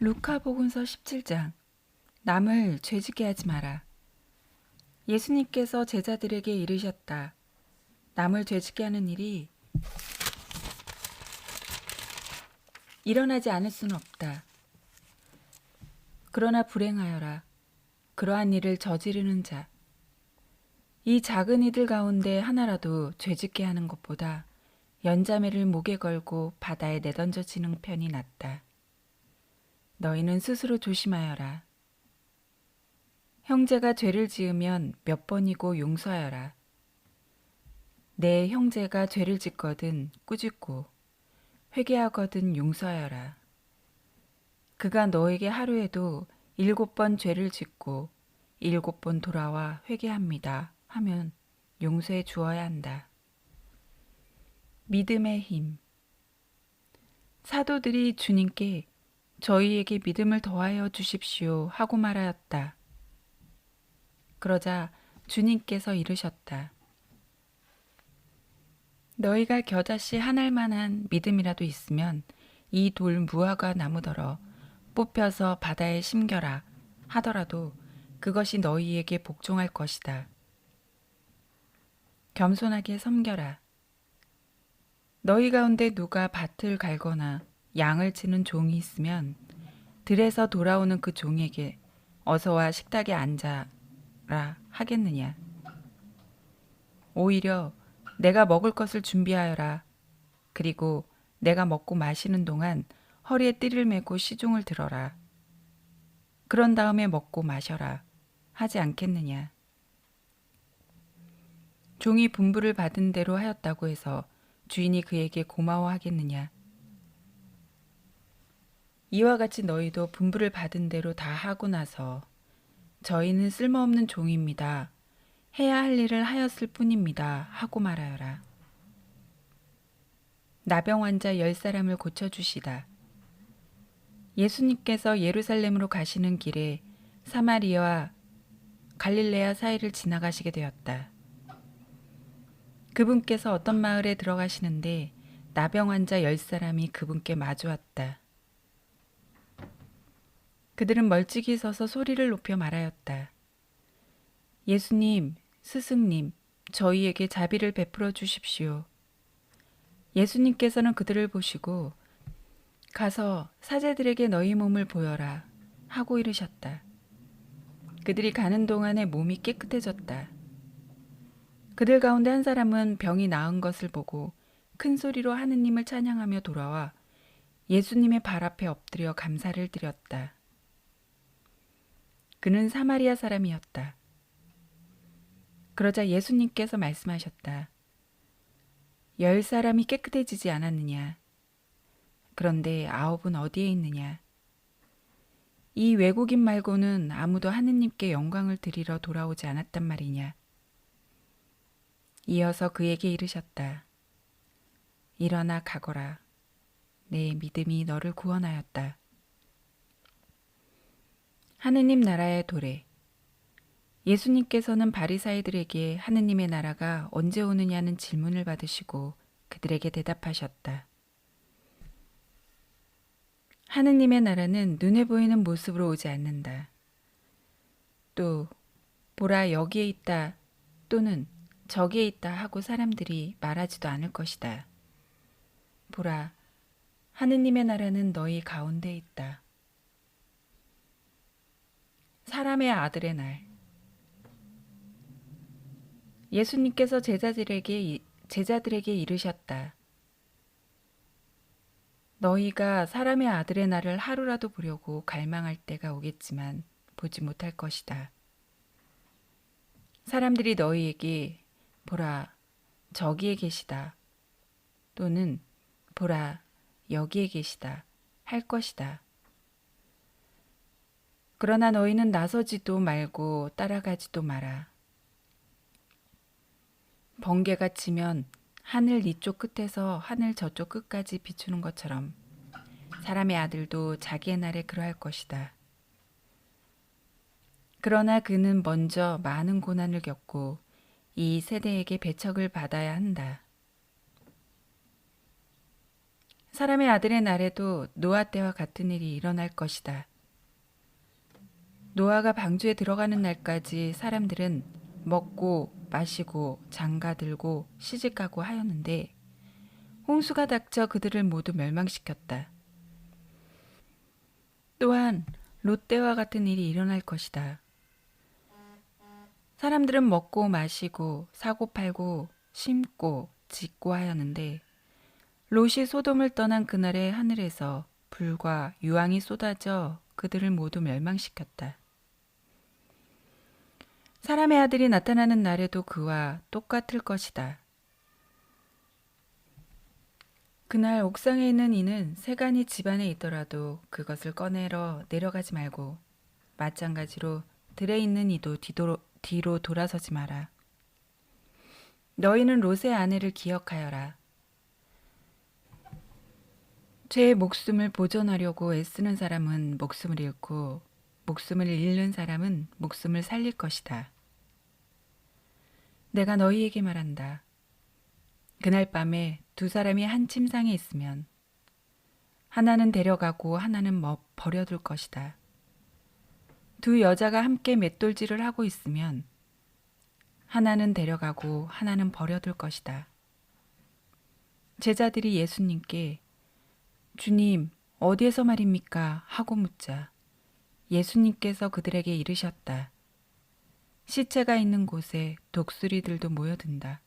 루카복음서 17장. 남을 죄짓게 하지 마라. 예수님께서 제자들에게 이르셨다. 남을 죄짓게 하는 일이 일어나지 않을 수는 없다. 그러나 불행하여라. 그러한 일을 저지르는 자. 이 작은 이들 가운데 하나라도 죄짓게 하는 것보다 연자매를 목에 걸고 바다에 내던져지는 편이 낫다. 너희는 스스로 조심하여라. 형제가 죄를 지으면 몇 번이고 용서하여라. 내 형제가 죄를 짓거든 꾸짖고 회개하거든 용서하여라. 그가 너에게 하루에도 7번 죄를 짓고 7번 돌아와 회개합니다 하면 용서해 주어야 한다. 믿음의 힘. 사도들이 주님께 저희에게 믿음을 더하여 주십시오 하고 말하였다. 그러자 주님께서 이르셨다. 너희가 겨자씨 한 알만한 믿음이라도 있으면 이 돌 무화과 나무더러 뽑혀서 바다에 심겨라 하더라도 그것이 너희에게 복종할 것이다. 겸손하게 섬겨라. 너희 가운데 누가 밭을 갈거나 양을 치는 종이 있으면 들에서 돌아오는 그 종에게 어서와 식탁에 앉아라 하겠느냐. 오히려 내가 먹을 것을 준비하여라. 그리고 내가 먹고 마시는 동안 허리에 띠를 메고 시중을 들어라. 그런 다음에 먹고 마셔라. 하지 않겠느냐. 종이 분부를 받은 대로 하였다고 해서 주인이 그에게 고마워하겠느냐. 이와 같이 너희도 분부를 받은 대로 다 하고 나서 저희는 쓸모없는 종입니다. 해야 할 일을 하였을 뿐입니다. 하고 말하여라. 나병 환자 10사람을 고쳐주시다. 예수님께서 예루살렘으로 가시는 길에 사마리아와 갈릴레아 사이를 지나가시게 되었다. 그분께서 어떤 마을에 들어가시는데 나병 환자 10사람이 그분께 마주왔다. 그들은 멀찍이 서서 소리를 높여 말하였다. 예수님, 스승님, 저희에게 자비를 베풀어 주십시오. 예수님께서는 그들을 보시고 가서 사제들에게 너희 몸을 보여라 하고 이르셨다. 그들이 가는 동안에 몸이 깨끗해졌다. 그들 가운데 한 사람은 병이 나은 것을 보고 큰 소리로 하느님을 찬양하며 돌아와 예수님의 발 앞에 엎드려 감사를 드렸다. 그는 사마리아 사람이었다. 그러자 예수님께서 말씀하셨다. 10사람이 깨끗해지지 않았느냐? 그런데 9은 어디에 있느냐? 이 외국인 말고는 아무도 하느님께 영광을 드리러 돌아오지 않았단 말이냐? 이어서 그에게 이르셨다. 일어나 가거라. 내 믿음이 너를 구원하였다. 하느님 나라의 도래. 예수님께서는 바리사이들에게 하느님의 나라가 언제 오느냐는 질문을 받으시고 그들에게 대답하셨다. 하느님의 나라는 눈에 보이는 모습으로 오지 않는다. 또 보라 여기에 있다 또는 저기에 있다 하고 사람들이 말하지도 않을 것이다. 보라 하느님의 나라는 너희 가운데 있다. 사람의 아들의 날. 예수님께서 제자들에게 이르셨다. 너희가 사람의 아들의 날을 하루라도 보려고 갈망할 때가 오겠지만 보지 못할 것이다. 사람들이 너희에게 보라 저기에 계시다 또는 보라 여기에 계시다 할 것이다. 그러나 너희는 나서지도 말고 따라가지도 마라. 번개가 치면 하늘 이쪽 끝에서 하늘 저쪽 끝까지 비추는 것처럼 사람의 아들도 자기의 날에 그러할 것이다. 그러나 그는 먼저 많은 고난을 겪고 이 세대에게 배척을 받아야 한다. 사람의 아들의 날에도 노아 때와 같은 일이 일어날 것이다. 노아가 방주에 들어가는 날까지 사람들은 먹고 마시고 장가들고 시집가고 하였는데 홍수가 닥쳐 그들을 모두 멸망시켰다. 또한 롯 때와 같은 일이 일어날 것이다. 사람들은 먹고 마시고 사고 팔고 심고 짓고 하였는데 롯이 소돔을 떠난 그날의 하늘에서 불과 유황이 쏟아져 그들을 모두 멸망시켰다. 사람의 아들이 나타나는 날에도 그와 똑같을 것이다. 그날 옥상에 있는 이는 세간이 집안에 있더라도 그것을 꺼내러 내려가지 말고 마찬가지로 들에 있는 이도 뒤로 돌아서지 마라. 너희는 롯의 아내를 기억하여라. 죄의 목숨을 보존하려고 애쓰는 사람은 목숨을 잃고 목숨을 잃는 사람은 목숨을 살릴 것이다. 내가 너희에게 말한다. 그날 밤에 두 사람이 한 침상에 있으면 하나는 데려가고 하나는 버려둘 것이다. 두 여자가 함께 맷돌질을 하고 있으면 하나는 데려가고 하나는 버려둘 것이다. 제자들이 예수님께 주님, 어디에서 말입니까? 하고 묻자 예수님께서 그들에게 이르셨다. 시체가 있는 곳에 독수리들도 모여든다.